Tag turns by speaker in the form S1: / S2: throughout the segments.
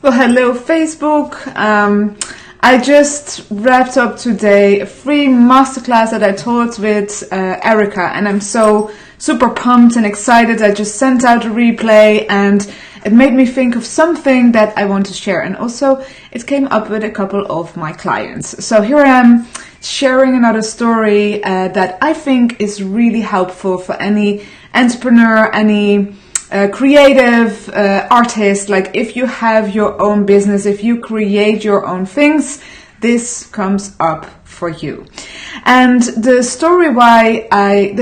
S1: Well, hello Facebook. I just wrapped up today a free masterclass that I taught with Erica, and I'm so super pumped and excited. I just sent out a replay and it made me think of something that I want to share, and also it came up with a couple of my clients. So here I am sharing another story that I think is really helpful for any entrepreneur, any creative artist. Like if you have your own business, if you create your own things, this comes up for you. And the story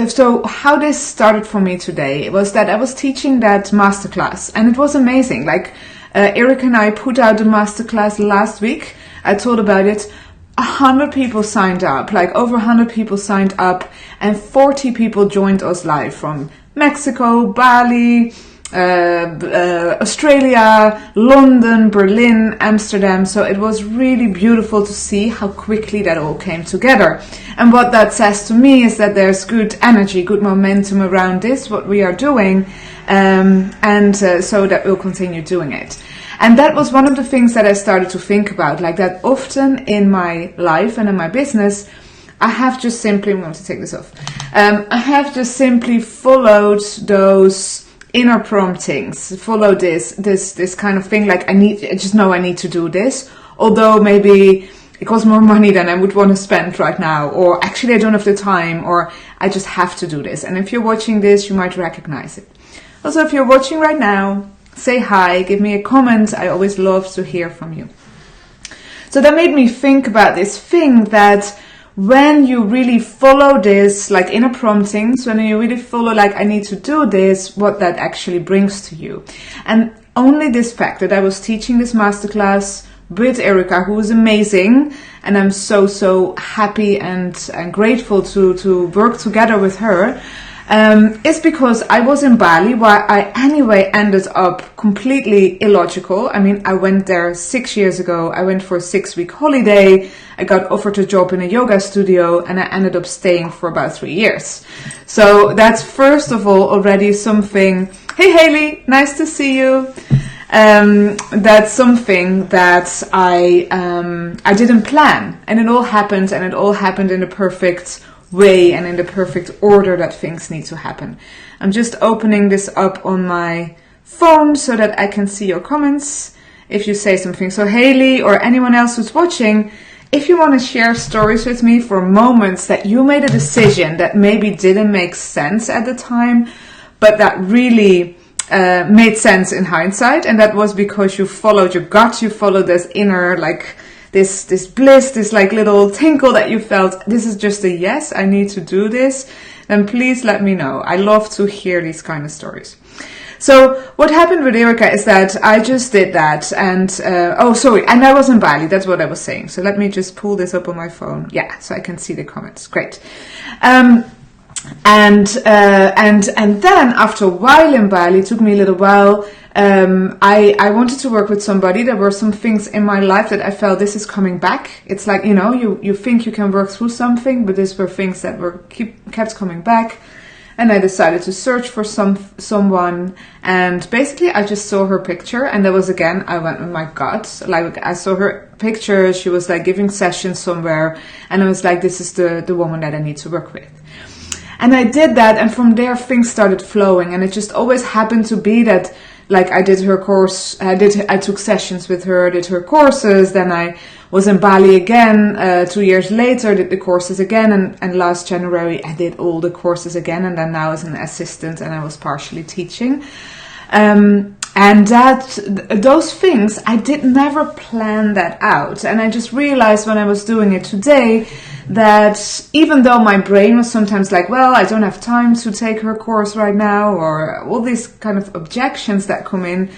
S1: so how this started for me today was that I was teaching that masterclass, and it was amazing. Like Eric and I put out the masterclass last week. I told about it. 100 people signed up, like over 100 people signed up, and 40 people joined us live from Mexico, Bali, Australia, London, Berlin, Amsterdam. So it was really beautiful to see how quickly that all came together. And what that says to me is that there's good energy, good momentum around this, what we are doing, so that we'll continue doing it. And that was one of the things that I started to think about, like that often in my life and in my business, I have just simply, I'm going to take this off. I have just simply followed those inner promptings, follow this kind of thing. Like I just know I need to do this, although maybe it costs more money than I would want to spend right now, or actually I don't have the time, or I just have to do this. And if you're watching this, you might recognize it. Also, if you're watching right now, say hi, give me a comment. I always love to hear from you. So that made me think about this thing that when you really follow this, like inner promptings, when you really follow, like I need to do this, what that actually brings to you. And only this fact that I was teaching this masterclass with Erica, who was amazing, and I'm so happy and grateful to work together with her, is because I was in Bali, where I anyway ended up completely illogical. I mean, I went there 6 years ago. I went for a 6-week holiday. I got offered a job in a yoga studio, and I ended up staying for about 3 years. So that's first of all already something. Hey Haley, nice to see you. That's something that I didn't plan, and it all happened, in the perfect way and in the perfect order that things need to happen. I'm just opening this up on my phone so that I can see your comments if you say something. So Haley or anyone else who's watching, if you want to share stories with me for moments that you made a decision that maybe didn't make sense at the time, but that really made sense in hindsight, and that was because you followed your gut, you followed this inner, like this bliss, this like little tinkle that you felt, this is just a yes, I need to do this, then please let me know. I love to hear these kind of stories. So what happened with Erica is that I just did that, and and I was in Bali, that's what I was saying. So let me just pull this up on my phone. Yeah, so I can see the comments. Great. And then after a while in Bali, it took me a little while, I wanted to work with somebody. There were some things in my life that I felt this is coming back. It's like, you think you can work through something, but these were things that kept coming back. And I decided to search for someone, and basically I just saw her picture, and that was, again, I went with my gut. Like I saw her picture, she was like giving sessions somewhere, and I was like, this is the woman that I need to work with. And I did that, and from there things started flowing, and it just always happened to be that, like, I did her course, I took sessions with her, did her courses, then I was in Bali again 2 years later, did the courses again, and last January I did all the courses again, and then now as an assistant, and I was partially teaching. And those things, I did never plan that out, and I just realized when I was doing it today that even though my brain was sometimes like, well, I don't have time to take her course right now, or all these kind of objections that come in,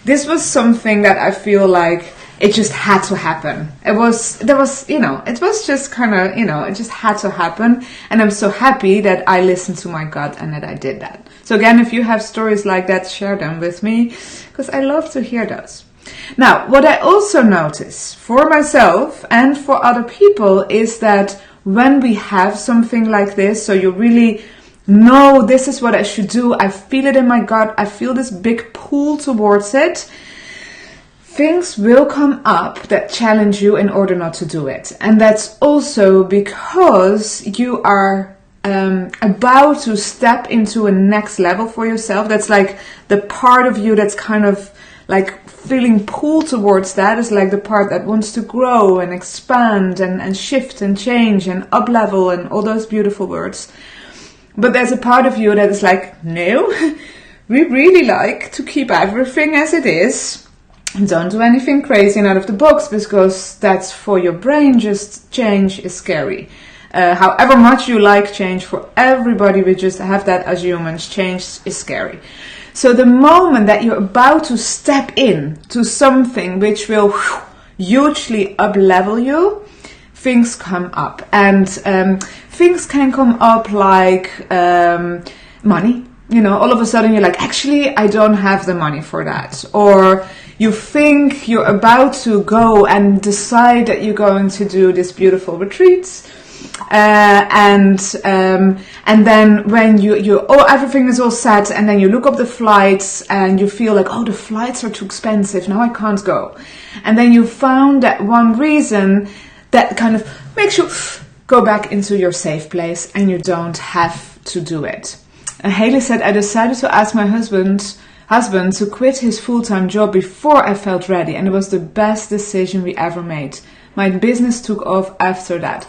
S1: this was something that I feel like it just had to happen. It just kind of, it just had to happen. And I'm so happy that I listened to my gut and that I did that. So again, if you have stories like that, share them with me, because I love to hear those. Now, what I also notice for myself and for other people is that when we have something like this, so you really know this is what I should do, I feel it in my gut, I feel this big pull towards it, things will come up that challenge you in order not to do it. And that's also because you are about to step into a next level for yourself. That's like the part of you that's kind of like feeling pulled towards that is like the part that wants to grow and expand and shift and change and up level and all those beautiful words. But there's a part of you that is like, no, we really like to keep everything as it is. Don't do anything crazy and out of the box, because that's for your brain. Just change is scary. However much you like change, for everybody, we just have that as humans. Change is scary. So the moment that you're about to step in to something which will hugely up-level you, things come up. And things can come up like money. You know, all of a sudden you're like, actually, I don't have the money for that. Or you think you're about to go and decide that you're going to do this beautiful retreat. And then when everything is all set, and then you look up the flights and you feel like, oh, the flights are too expensive, now I can't go. And then you found that one reason that kind of makes you go back into your safe place, and you don't have to do it. And Haley said, I decided to ask my husband to quit his full-time job before I felt ready, and it was the best decision we ever made. My business took off after that.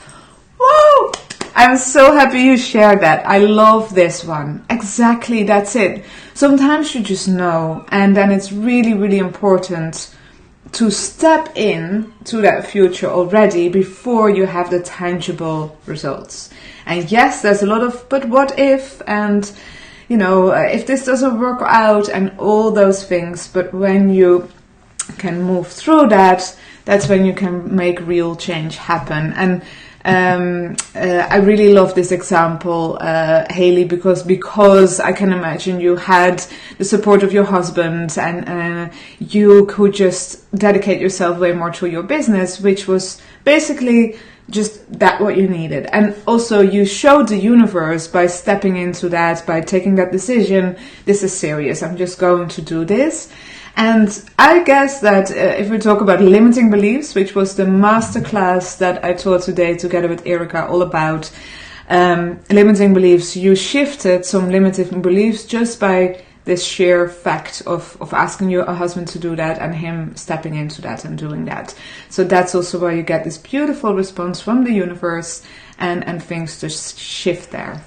S1: Whoa! I'm so happy you shared that. I love this one. Exactly, that's it. Sometimes you just know, and then it's really, really important to step in to that future already before you have the tangible results. And yes, there's a lot of, but what if, and you know, if this doesn't work out and all those things. But when you can move through that, that's when you can make real change happen. And I really love this example, Haley, because I can imagine you had the support of your husband, and you could just dedicate yourself way more to your business, which was basically just that what you needed. And also you showed the universe by stepping into that, by taking that decision, this is serious, I'm just going to do this. And I guess that if we talk about limiting beliefs, which was the masterclass that I taught today together with Erica, all about limiting beliefs, you shifted some limiting beliefs just by this sheer fact of asking your husband to do that and him stepping into that and doing that. So that's also why you get this beautiful response from the universe, and things just shift there.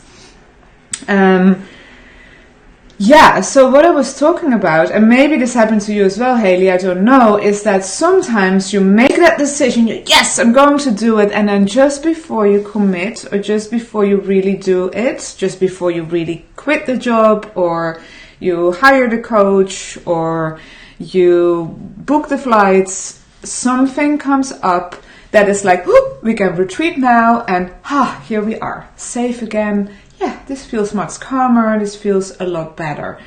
S1: Yeah, so what I was talking about, and maybe this happened to you as well, Haley, I don't know, is that sometimes you make that decision, yes, I'm going to do it, and then just before you commit, or just before you really do it, just before you really quit the job, or you hire the coach, or you book the flights, something comes up that is like, we can retreat now, and here we are, safe again. Yeah, this feels much calmer, this feels a lot better.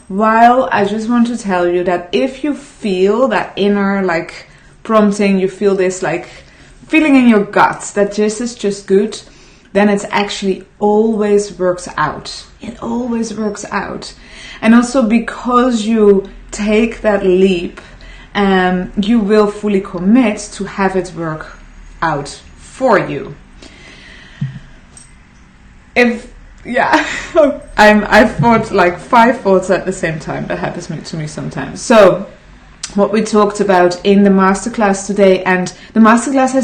S1: While I just want to tell you that if you feel that inner like prompting, you feel this like feeling in your gut that this is just good, then it actually always works out. It always works out. And also because you take that leap, you will fully commit to have it work out for you. I've thought like 5 thoughts at the same time. That happens to me sometimes. So what we talked about in the masterclass today, and the masterclass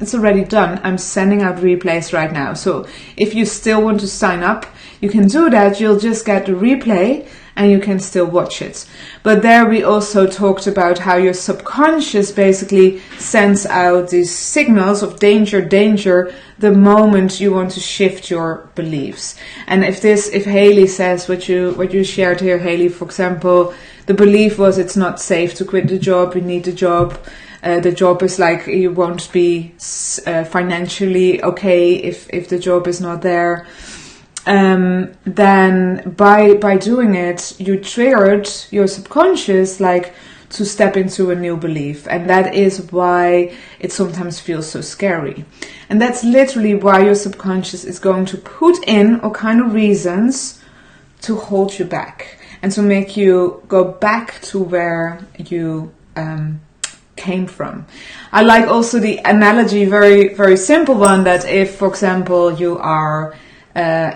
S1: it's already done. I'm sending out replays right now. So if you still want to sign up, you can do that. You'll just get the replay and you can still watch it. But there we also talked about how your subconscious basically sends out these signals of danger, the moment you want to shift your beliefs. And if Haley says what you shared here, Haley, for example, the belief was it's not safe to quit the job, you need the job. The job is like you won't be financially okay if the job is not there. Then by doing it, you triggered your subconscious like to step into a new belief. And that is why it sometimes feels so scary. And that's literally why your subconscious is going to put in all kind of reasons to hold you back and to make you go back to where you came from. I like also the analogy, very, very simple one, that if, for example, you are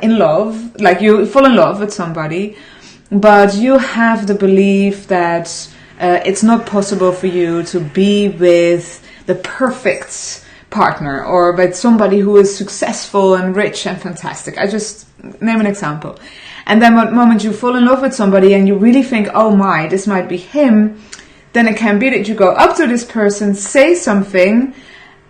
S1: in love, like you fall in love with somebody, but you have the belief that it's not possible for you to be with the perfect partner or with somebody who is successful and rich and fantastic. I just name an example. And then the moment you fall in love with somebody and you really think, oh my, this might be him, then it can be that you go up to this person, say something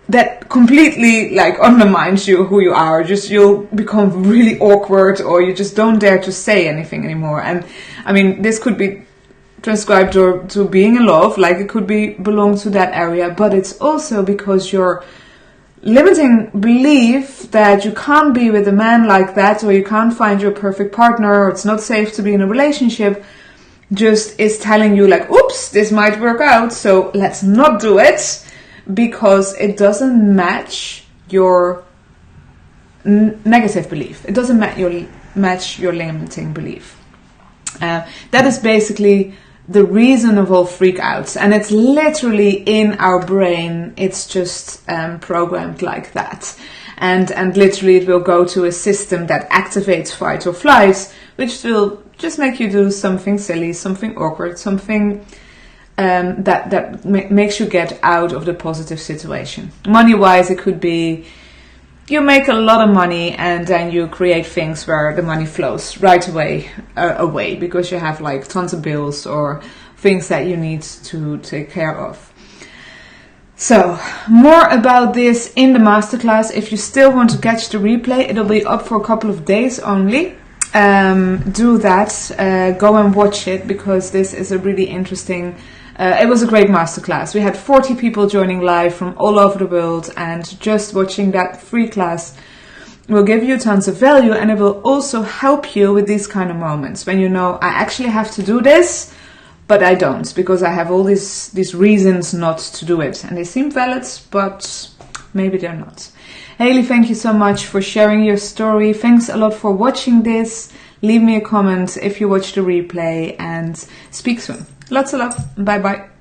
S1: that completely like undermines you, who you are. Just you'll become really awkward, or you just don't dare to say anything anymore. And I mean, this could be transcribed to being in love, like it could be belong to that area, but it's also because you're limiting belief that you can't be with a man like that, or you can't find your perfect partner, or it's not safe to be in a relationship, just is telling you like, oops, this might work out, so let's not do it, because it doesn't match your negative belief. It doesn't match your limiting belief. That is basically the reason of all freakouts, and it's literally in our brain. It's just programmed like that, and literally it will go to a system that activates fight or flight, which will just make you do something silly, something awkward, something that makes you get out of the positive situation. Money-wise, it could be you make a lot of money and then you create things where the money flows right away because you have like tons of bills or things that you need to take care of. So, more about this in the masterclass. If you still want to catch the replay, it'll be up for a couple of days only. Do that. Go and watch it, because this is a really interesting... it was a great masterclass. We had 40 people joining live from all over the world, and just watching that free class will give you tons of value, and it will also help you with these kind of moments when you know, I actually have to do this, but I don't, because I have all these reasons not to do it, and they seem valid, but maybe they're not. Haley, thank you so much for sharing your story. Thanks a lot for watching this. Leave me a comment if you watch the replay, and speak soon. Lots of love. Bye bye.